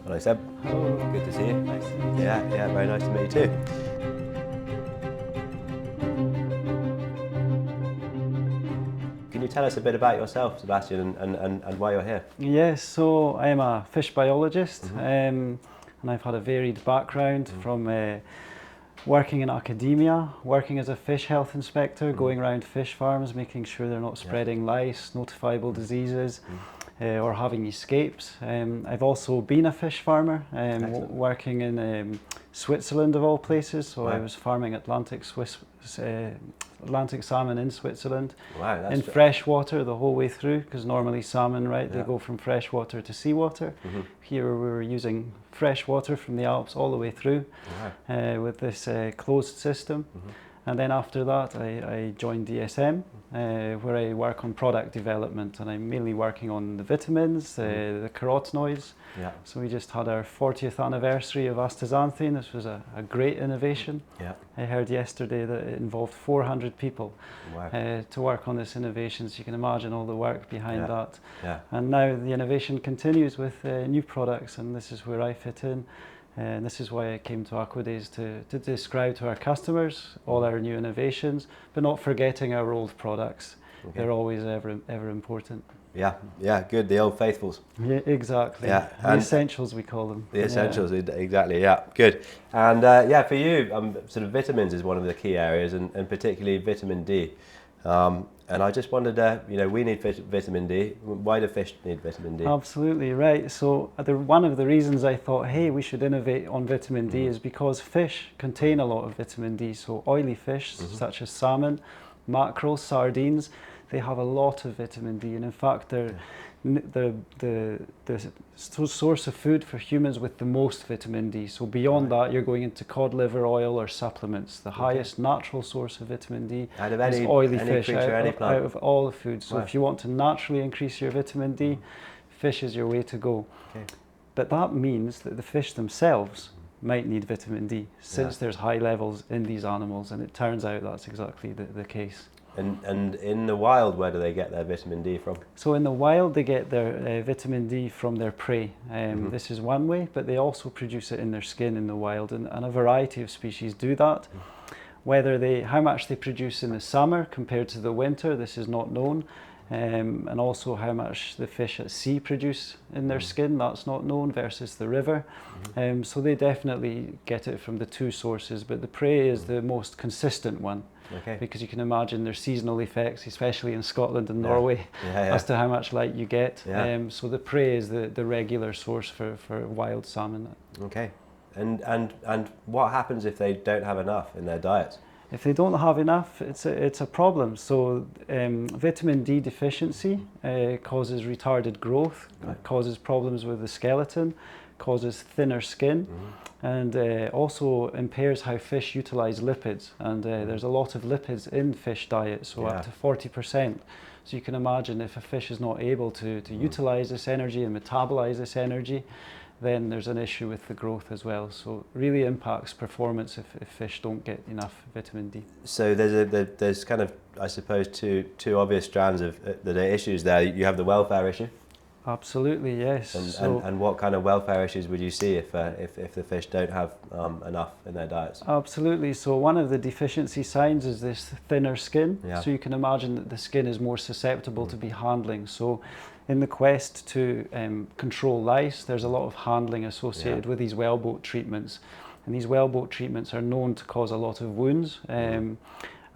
Hello Seb. Hello. Good to see you. Nice to meet you. Yeah, very nice to meet you too. Can you tell us a bit about yourself, Sebastian, and why you're here? Yes, so I'm a fish biologist, and I've had a varied background from working in academia, working as a fish health inspector, going around fish farms, making sure they're not spreading lice, notifiable diseases, or having escapes. I've also been a fish farmer, working in Switzerland of all places. So I was farming Atlantic salmon in Switzerland, Wow, in fresh water the whole way through, because normally salmon, right, they go from fresh water to seawater. Here we were using fresh water from the Alps all the way through with this closed system. And then after that, I joined DSM, where I work on product development, and I'm mainly working on the vitamins, the carotenoids. So we just had our 40th anniversary of astaxanthin. This was a great innovation. I heard yesterday that it involved 400 people to work on this innovation, so you can imagine all the work behind that. And now the innovation continues with new products, and this is where I fit in. And this is why I came to Aqua Days, to describe to our customers all our new innovations, but not forgetting our old products. They're always ever important. Yeah, good. The old faithfuls. Yeah, exactly. Yeah, the essentials we call them. The essentials, exactly. Yeah, good. And for you, sort of vitamins is one of the key areas, and particularly vitamin D. And I just wondered, we need vitamin D. Why do fish need vitamin D? Absolutely right. So one of the reasons I thought, hey, we should innovate on vitamin D is because fish contain a lot of vitamin D. So oily fish, such as salmon, mackerel, sardines, they have a lot of vitamin D. And in fact, they're the source of food for humans with the most vitamin D. So beyond that, you're going into cod liver oil or supplements. The highest natural source of vitamin D is oily fish, out of all the foods. So if you want to naturally increase your vitamin D, fish is your way to go. But that means that the fish themselves might need vitamin D, since there's high levels in these animals, and it turns out that's exactly the case. And in the wild, where do they get their vitamin D from? So in the wild, they get their vitamin D from their prey. This is one way, but they also produce it in their skin in the wild, and a variety of species do that. How much they produce in the summer compared to the winter, this is not known. And also how much the fish at sea produce in their skin, that's not known, versus the river. So they definitely get it from the two sources, but the prey is the most consistent one. Because you can imagine there's seasonal effects, especially in Scotland and Norway, as to how much light you get. So the prey is the regular source for wild salmon. Okay. And what happens if they don't have enough in their diets? If they don't have enough, it's a problem. So vitamin D deficiency causes retarded growth, causes problems with the skeleton, causes thinner skin, and also impairs how fish utilize lipids. And there's a lot of lipids in fish diet, so up to 40%. So you can imagine if a fish is not able to utilize this energy and metabolize this energy, then there's an issue with the growth as well. So it really impacts performance if fish don't get enough vitamin D. So there's kind of, I suppose, two obvious strands of the issues there. You have the welfare issue. Absolutely, yes. And what kind of welfare issues would you see if the fish don't have enough in their diets? Absolutely. So one of the deficiency signs is this thinner skin. So you can imagine that the skin is more susceptible to be handling. So in the quest to control lice, there's a lot of handling associated with these wellboat treatments. And these wellboat treatments are known to cause a lot of wounds.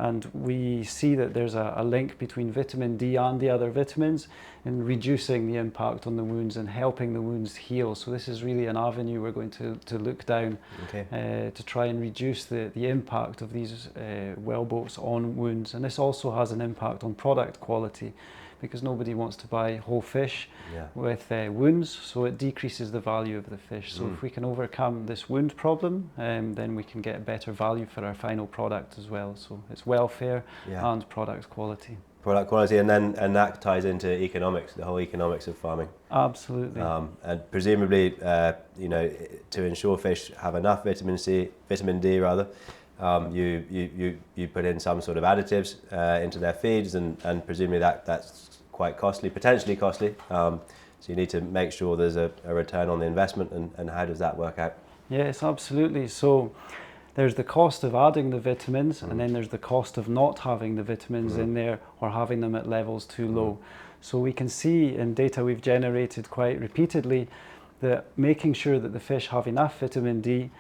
And we see that there's a link between vitamin D and the other vitamins in reducing the impact on the wounds and helping the wounds heal. So this is really an avenue we're going to look down to try and reduce the impact of these wellboats on wounds. And this also has an impact on product quality, because nobody wants to buy whole fish with wounds, so it decreases the value of the fish. So if we can overcome this wound problem, then we can get better value for our final product as well. So it's welfare and product quality. Product quality, and that ties into economics, the whole economics of farming. Absolutely. And presumably, to ensure fish have enough vitamin D rather, you put in some sort of additives into their feeds, and presumably that's quite costly, potentially costly. So you need to make sure there's a return on the investment, and how does that work out? Yes, absolutely. So there's the cost of adding the vitamins, and then there's the cost of not having the vitamins in there or having them at levels too low. So we can see in data we've generated quite repeatedly that making sure that the fish have enough vitamin D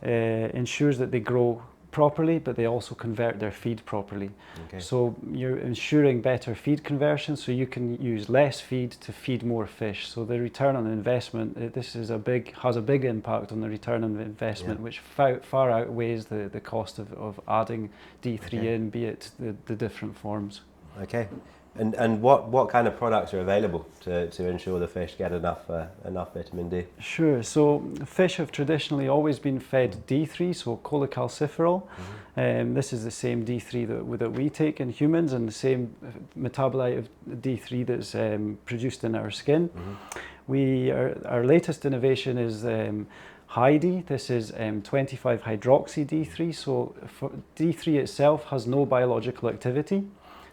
ensures that they grow properly, but they also convert their feed properly. Okay. So you're ensuring better feed conversion, so you can use less feed to feed more fish. So the return on investment, this is has a big impact on the return on investment, which far outweighs the cost of adding D3 in, be it the different forms. Okay. And what kind of products are available to ensure the fish get enough vitamin D? Sure. So fish have traditionally always been fed D3, so cholecalciferol. This is the same D3 that we take in humans, and the same metabolite of D3 that's produced in our skin. Our latest innovation is high D. This is 25 hydroxy D3. So D3 itself has no biological activity.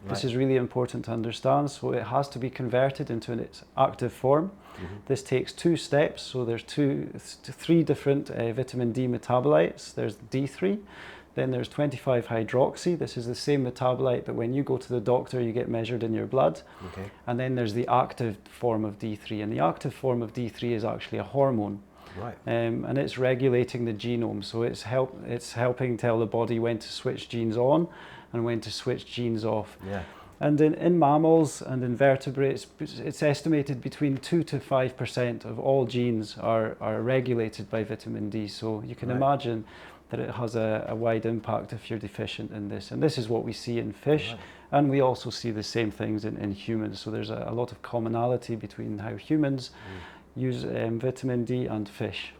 This is really important to understand. So it has to be converted into its active form. This takes 2 steps. So there's 3 different vitamin D metabolites. There's D3, then there's 25 hydroxy. This is the same metabolite that when you go to the doctor, you get measured in your blood. Okay. And then there's the active form of D3. And the active form of D3 is actually a hormone. Right. And it's regulating the genome. So it's helping tell the body when to switch genes on and when to switch genes off. Yeah. And in mammals and in vertebrates, it's estimated between 2 to 5% of all genes are regulated by vitamin D. So you can imagine that it has a wide impact if you're deficient in this. And this is what we see in fish, and we also see the same things in humans. So there's a lot of commonality between how humans use vitamin D and fish.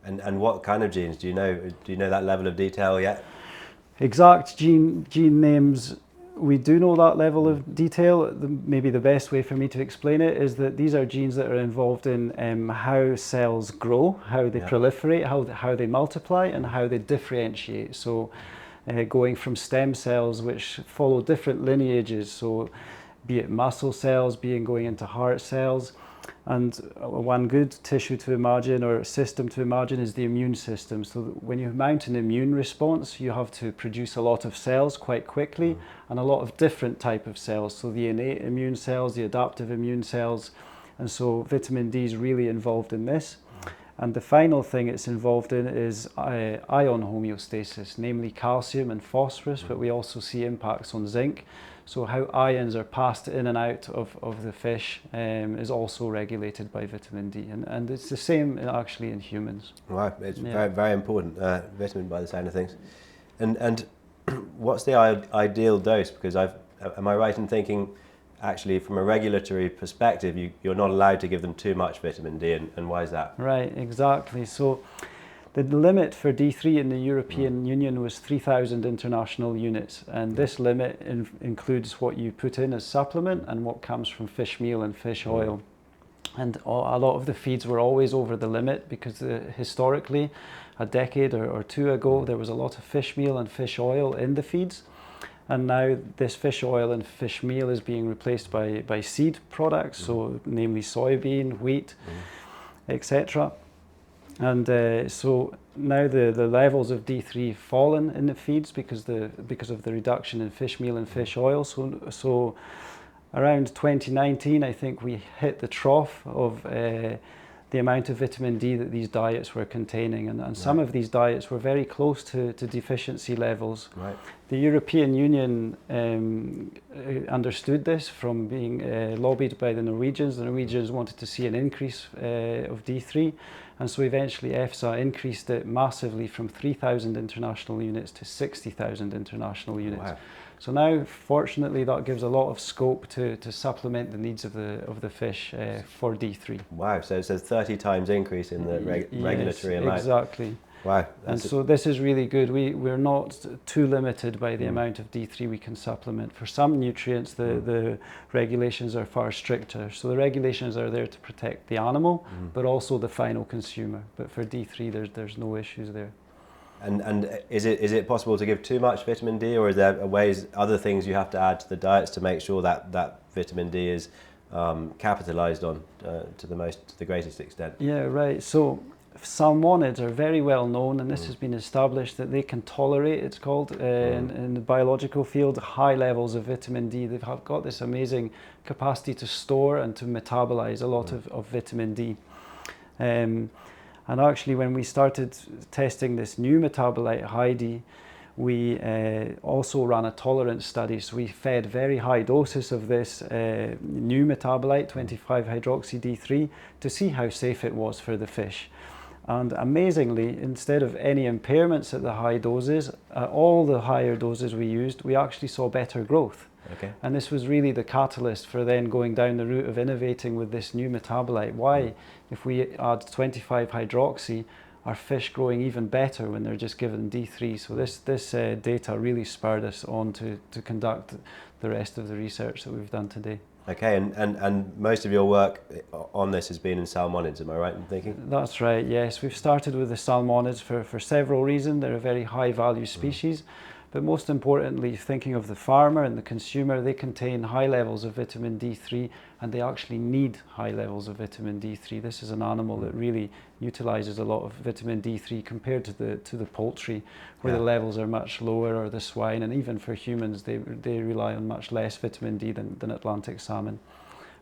And what kind of genes? Do you know that level of detail yet? Exact gene names, we do know that level of detail. Maybe the best way for me to explain it is that these are genes that are involved in how cells grow, how they proliferate, how they multiply, and how they differentiate. So going from stem cells, which follow different lineages, so be it muscle cells, going into heart cells. And one good tissue to imagine or system to imagine is the immune system. So when you mount an immune response, you have to produce a lot of cells quite quickly, and a lot of different type of cells. So the innate immune cells, the adaptive immune cells, and so vitamin D is really involved in this. And the final thing it's involved in is ion homeostasis, namely calcium and phosphorus, but we also see impacts on zinc. So how ions are passed in and out of the fish is also regulated by vitamin D. And it's the same actually in humans. Right, it's very, very important, vitamin by the sound of things. And what's the ideal dose? Because am I right in thinking, actually, from a regulatory perspective, you're not allowed to give them too much vitamin D, and why is that? Right, exactly. So the limit for D3 in the European Union was 3,000 international units, and this limit includes what you put in as supplement and what comes from fish meal and fish oil. And a lot of the feeds were always over the limit because historically, a decade or 2 ago, there was a lot of fish meal and fish oil in the feeds. And now this fish oil and fish meal is being replaced by seed products, so namely soybean, wheat, etc. And so now the levels of D3 fallen in the feeds because of the reduction in fish meal and fish oil. So around 2019, I think we hit the trough of the amount of vitamin D that these diets were containing, and some of these diets were very close to deficiency levels. Right. The European Union understood this from being lobbied by the Norwegians. The Norwegians wanted to see an increase of D3, and so eventually EFSA increased it massively from 3,000 international units to 60,000 international units. Wow. So now, fortunately, that gives a lot of scope to supplement the needs of the fish for D3. Wow, so it's a 30 times increase in the regulatory amount. Exactly. Wow. And so this is really good. We're not too limited by the amount of D3 we can supplement. For some nutrients, the regulations are far stricter. So the regulations are there to protect the animal, but also the final consumer. But for D3, there's no issues there. And is it possible to give too much vitamin D, or is there other things you have to add to the diets to make sure that vitamin D is capitalized on to the greatest extent? Yeah, right. So salmonids are very well known, and this has been established that they can tolerate, it's called, in the biological field, high levels of vitamin D. They've got this amazing capacity to store and to metabolize a lot of vitamin D. And actually, when we started testing this new metabolite, high D, we also ran a tolerance study. So we fed very high doses of this new metabolite, 25-hydroxy-D3, to see how safe it was for the fish. And amazingly, instead of any impairments at the high doses, at all the higher doses we used, we actually saw better growth. Okay. And this was really the catalyst for then going down the route of innovating with this new metabolite. Why, if we add 25-hydroxy, are fish growing even better when they're just given D3? So this data really spurred us on to conduct the rest of the research that we've done today. Okay, and most of your work on this has been in salmonids, am I right in thinking? That's right, yes. We've started with the salmonids for several reasons. They're a very high value species. But most importantly, thinking of the farmer and the consumer, they contain high levels of vitamin D3, and they actually need high levels of vitamin D3. This is an animal that really utilizes a lot of vitamin D3 compared to the poultry, where the levels are much lower, or the swine, and even for humans, they rely on much less vitamin D than Atlantic salmon.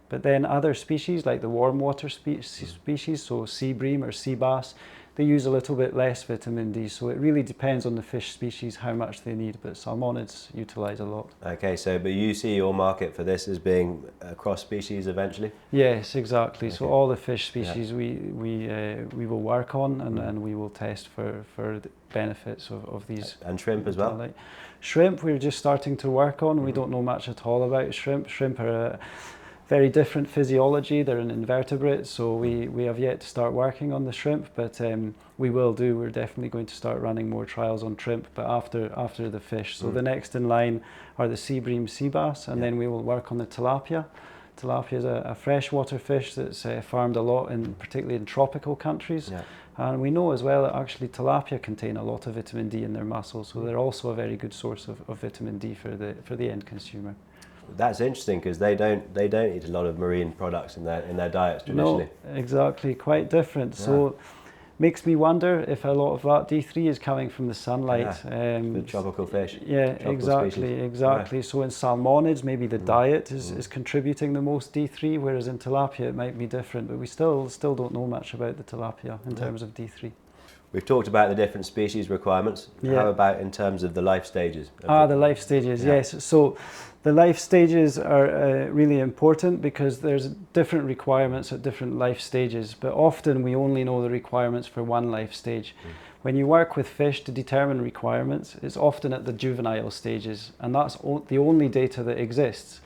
But then other species like the warm water species, so sea bream or sea bass, they use a little bit less vitamin D, so it really depends on the fish species how much they need, but salmonids utilize a lot. Okay, but you see your market for this as being cross species eventually? Yes, exactly. Okay. So all the fish species we will work on, and we will test for the benefits of these. And shrimp as well? Shrimp we're just starting to work on. We don't know much at all about shrimp. Shrimp are very different physiology. They're an invertebrate, so we have yet to start working on the shrimp, but we will do. We're definitely going to start running more trials on shrimp, but after the fish. So the next in line are the sea bream, sea bass, and then we will work on the tilapia. Tilapia is a freshwater fish that's farmed a lot, particularly in tropical countries. Yeah. And we know as well that actually tilapia contain a lot of vitamin D in their muscles, so they're also a very good source of vitamin D for the end consumer. That's interesting, because they don't eat a lot of marine products in their diets traditionally. No, exactly, quite different. Yeah. So makes me wonder if a lot of that D3 is coming from the sunlight. The tropical fish. Yeah, tropical exactly. Yeah. So in salmonids, maybe the diet is contributing the most D3, whereas in tilapia it might be different. But we still don't know much about the tilapia in terms of D3. We've talked about the different species requirements. Yeah. How about in terms of the life stages? The life stages, yes. So the life stages are really important, because there's different requirements at different life stages, but often we only know the requirements for one life stage. When you work with fish to determine requirements, it's often at the juvenile stages, and that's the only data that exists.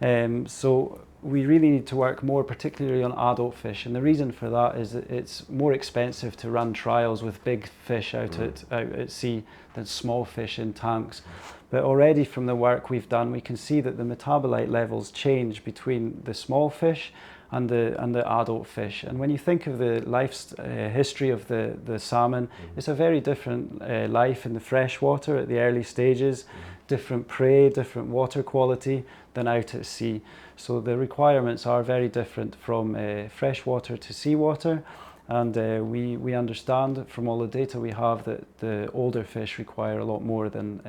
So we really need to work more particularly on adult fish, and the reason for that is that it's more expensive to run trials with big fish out at sea than small fish in tanks. But already from the work we've done, we can see that the metabolite levels change between the small fish and the adult fish. And when you think of the life history of the salmon, it's a very different life in the freshwater at the early stages, different prey, different water quality than out at sea. So the requirements are very different from freshwater to seawater. And we understand from all the data we have that the older fish require a lot more than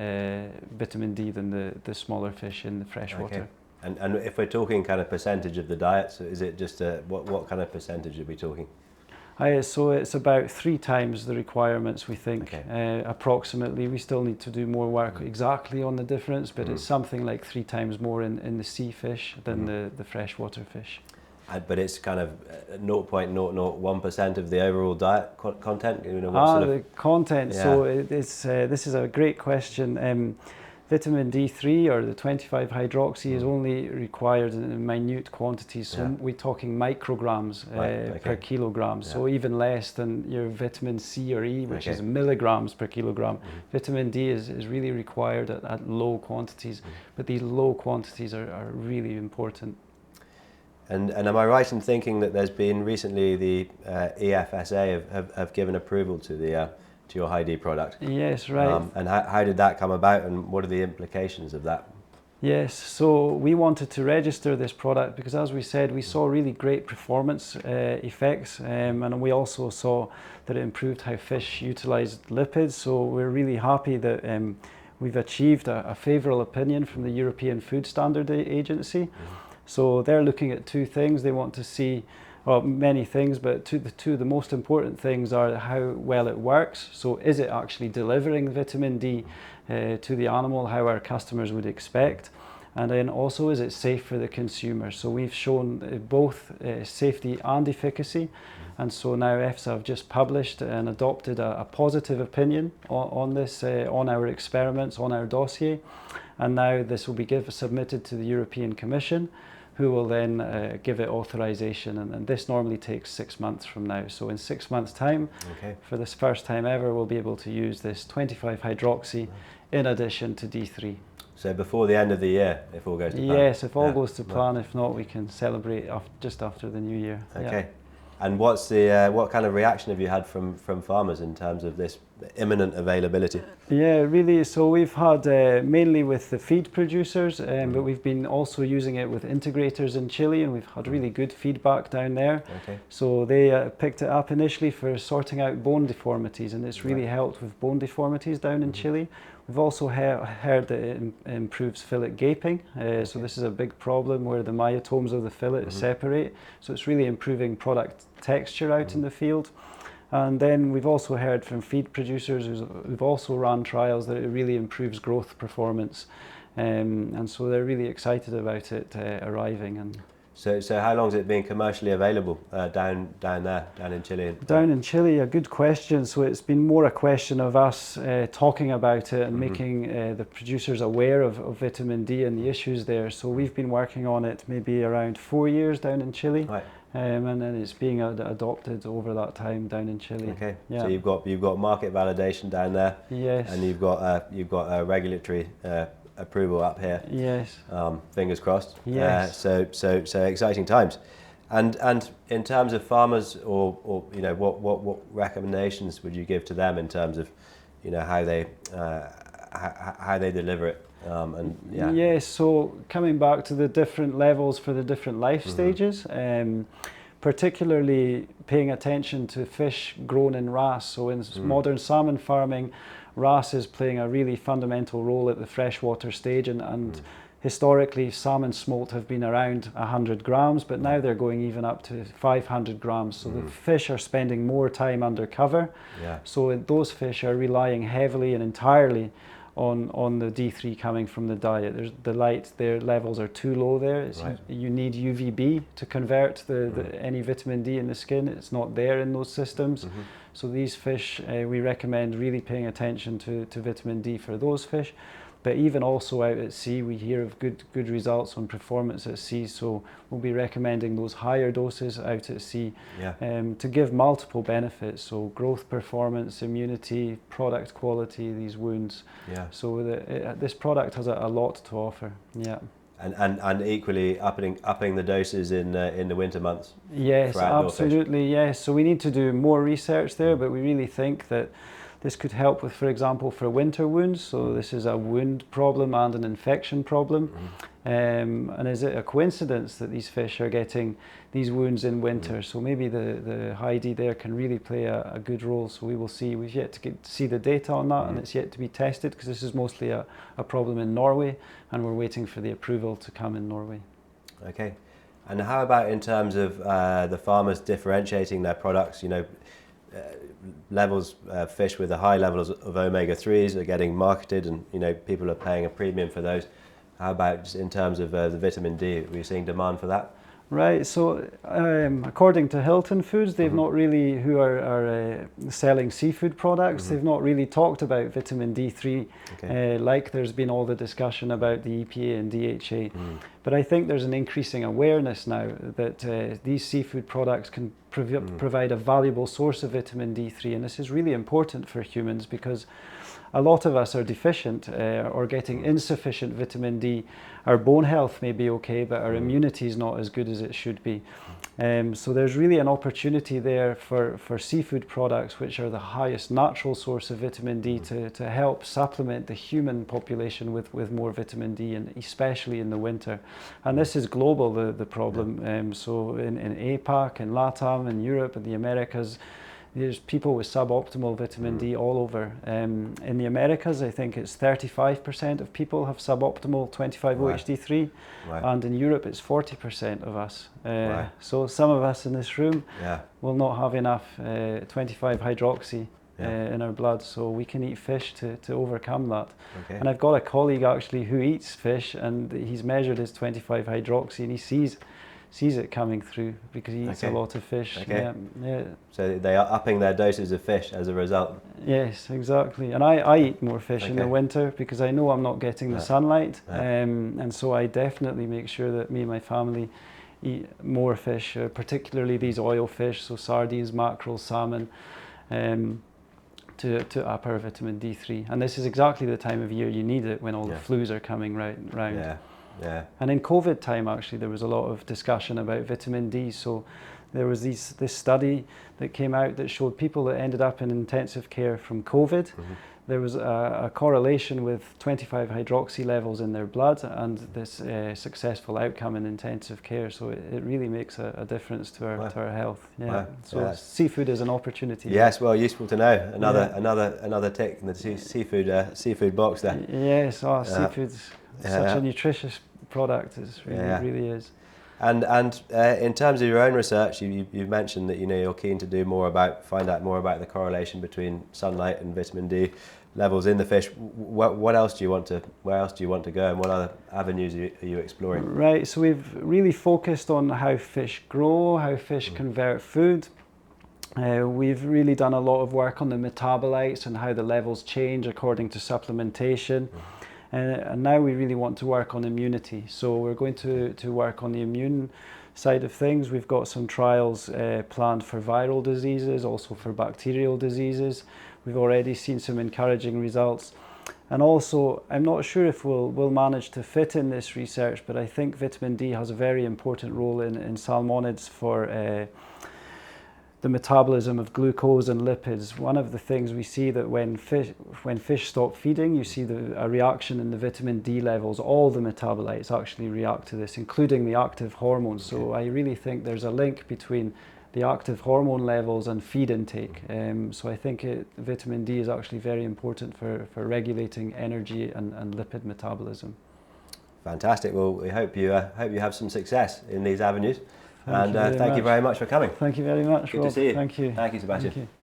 vitamin D than the smaller fish in the freshwater. Okay. And if we're talking kind of percentage of the diet, so is it just what kind of percentage are we talking? So it's about 3 times the requirements, we think, approximately. We still need to do more work exactly on the difference, but it's something like 3 times more in the sea fish than the freshwater fish. But it's kind of 0.001% of the overall diet content? The content. Yeah. So this is a great question. Vitamin D3 or the 25-hydroxy is only required in minute quantities, so we're talking micrograms per kilogram, so even less than your vitamin C or E, which is milligrams per kilogram. Vitamin D is really required at low quantities, but these low quantities are really important. And am I right in thinking that there's been recently the EFSA have given approval to your high D product? Yes, right. And how did that come about, and what are the implications of that? Yes, so we wanted to register this product because, as we said, we saw really great performance effects, and we also saw that it improved how fish utilised lipids. So we're really happy that we've achieved a favourable opinion from the European Food Standard Agency. So they're looking at two things. They want to see, well, many things, but the two of the most important things are how well it works. So is it actually delivering vitamin D to the animal, how our customers would expect? And then also, is it safe for the consumer? So we've shown both safety and efficacy. And so now EFSA have just published and adopted a positive opinion on this, on our experiments, on our dossier. And now this will be submitted to the European Commission, who will then give it authorization. And this normally takes 6 months from now. So in 6 months' time, for this first time ever, we'll be able to use this 25-hydroxy in addition to D3. So before the end of the year, if all goes to plan? Yes, if all goes to plan. If not, we can celebrate just after the new year. Okay. Yeah. And what's the what kind of reaction have you had from farmers in terms of this imminent availability? Yeah, really. So we've had mainly with the feed producers, but we've been also using it with integrators in Chile, and we've had really good feedback down there. Okay. So they picked it up initially for sorting out bone deformities, and it's really helped with bone deformities down in Chile. We've also heard that it improves fillet gaping, so this is a big problem where the myotomes of the fillet separate, so it's really improving product texture out in the field. And then we've also heard from feed producers who've also run trials that it really improves growth performance, and so they're really excited about it arriving. And so how long has it been commercially available down in Chile? Down in Chile, a good question. So it's been more a question of us talking about it and making the producers aware of vitamin D and the issues there. So we've been working on it maybe around 4 years down in Chile. Right. And then it's being adopted over that time down in Chile. Okay. Yeah. So you've got market validation down there. Yes. And you've got a regulatory approval up here. Yes. Fingers crossed. Yes. So exciting times. And in terms of farmers, or you know, what recommendations would you give to them in terms of, you know, how they deliver it? Yes, so coming back to the different levels for the different life stages, particularly paying attention to fish grown in RAS. So in modern salmon farming, RAS is playing a really fundamental role at the freshwater stage, and historically salmon smolt have been around 100 grams, but now they're going even up to 500 grams. So the fish are spending more time undercover. Yeah. So those fish are relying heavily and entirely on the D3 coming from the diet. Their levels are too low there. You need UVB to convert any vitamin D in the skin. It's not there in those systems. So these fish, we recommend really paying attention to vitamin D for those fish. But even also out at sea, we hear of good results on performance at sea. So we'll be recommending those higher doses out at sea to give multiple benefits. So growth, performance, immunity, product quality, these wounds. Yeah. So this product has a lot to offer. Yeah. And equally upping the doses in the winter months. Yes, absolutely. Yes. So we need to do more research there, but we really think that this could help with, for example, for winter wounds. So this is a wound problem and an infection problem. And is it a coincidence that these fish are getting these wounds in winter? So maybe the high D there can really play a good role. So we will see. We've yet to see the data on that, and it's yet to be tested because this is mostly a problem in Norway, and we're waiting for the approval to come in Norway. Okay. And how about in terms of the farmers differentiating their products? You know, fish with the high levels of omega-3s are getting marketed, and you know, people are paying a premium for those. How about just in terms of the vitamin D? Are we seeing demand for that? Right, so according to Hilton Foods, they've not really, who are selling seafood products, they've not really talked about vitamin D3, like there's been all the discussion about the EPA and DHA. But I think there's an increasing awareness now that these seafood products can provide a valuable source of vitamin D3, and this is really important for humans because a lot of us are deficient or getting insufficient vitamin D. Our bone health may be okay, but our immunity is not as good as it should be. So there's really an opportunity there for seafood products, which are the highest natural source of vitamin D, to help supplement the human population with more vitamin D, and especially in the winter. And this is global, the problem. So in APAC, in LATAM, in Europe, and the Americas, there's people with suboptimal vitamin D all over. In the Americas, I think it's 35% of people have suboptimal 25-OHD3, and in Europe it's 40% of us. So some of us in this room will not have enough 25-hydroxy in our blood, so we can eat fish to overcome that. And I've got a colleague actually who eats fish, and he's measured his 25-hydroxy, and he sees it coming through because he eats a lot of fish. So they are upping their doses of fish as a result. Yes, exactly. And I eat more fish in the winter because I know I'm not getting the sunlight, and so I definitely make sure that me and my family eat more fish, particularly these oil fish, so sardines, mackerel, salmon, to up our vitamin D3. And this is exactly the time of year you need it, when all the flus are coming round. And in COVID time, actually, there was a lot of discussion about vitamin D. So there was this study that came out that showed people that ended up in intensive care from COVID, there was a correlation with 25-hydroxy levels in their blood and this successful outcome in intensive care. So it really makes a difference to our health. So seafood is an opportunity. Yes, well, useful to know. Another tick in the seafood box there. Yes, seafood's such a nutritious product. It really is. And in terms of your own research, you've mentioned that you're keen to find out more about the correlation between sunlight and vitamin D levels in the fish. Where else do you want to go, and what other avenues are you exploring? Right. So we've really focused on how fish grow, how fish convert food. We've really done a lot of work on the metabolites and how the levels change according to supplementation. And now we really want to work on immunity. So we're going to work on the immune side of things. We've got some trials planned for viral diseases, also for bacterial diseases. We've already seen some encouraging results. And also, I'm not sure if we'll manage to fit in this research, but I think vitamin D has a very important role in salmonids for the metabolism of glucose and lipids. One of the things we see that when fish stop feeding, you see a reaction in the vitamin D levels. All the metabolites actually react to this, including the active hormones. So I really think there's a link between the active hormone levels and feed intake. So I think vitamin D is actually very important for regulating energy and lipid metabolism. Fantastic. Well, we hope you have some success in these avenues. Thank you very much for coming. Thank you very much, Good Rob. to see you. Thank you. Thank you, Sebastian. Thank you.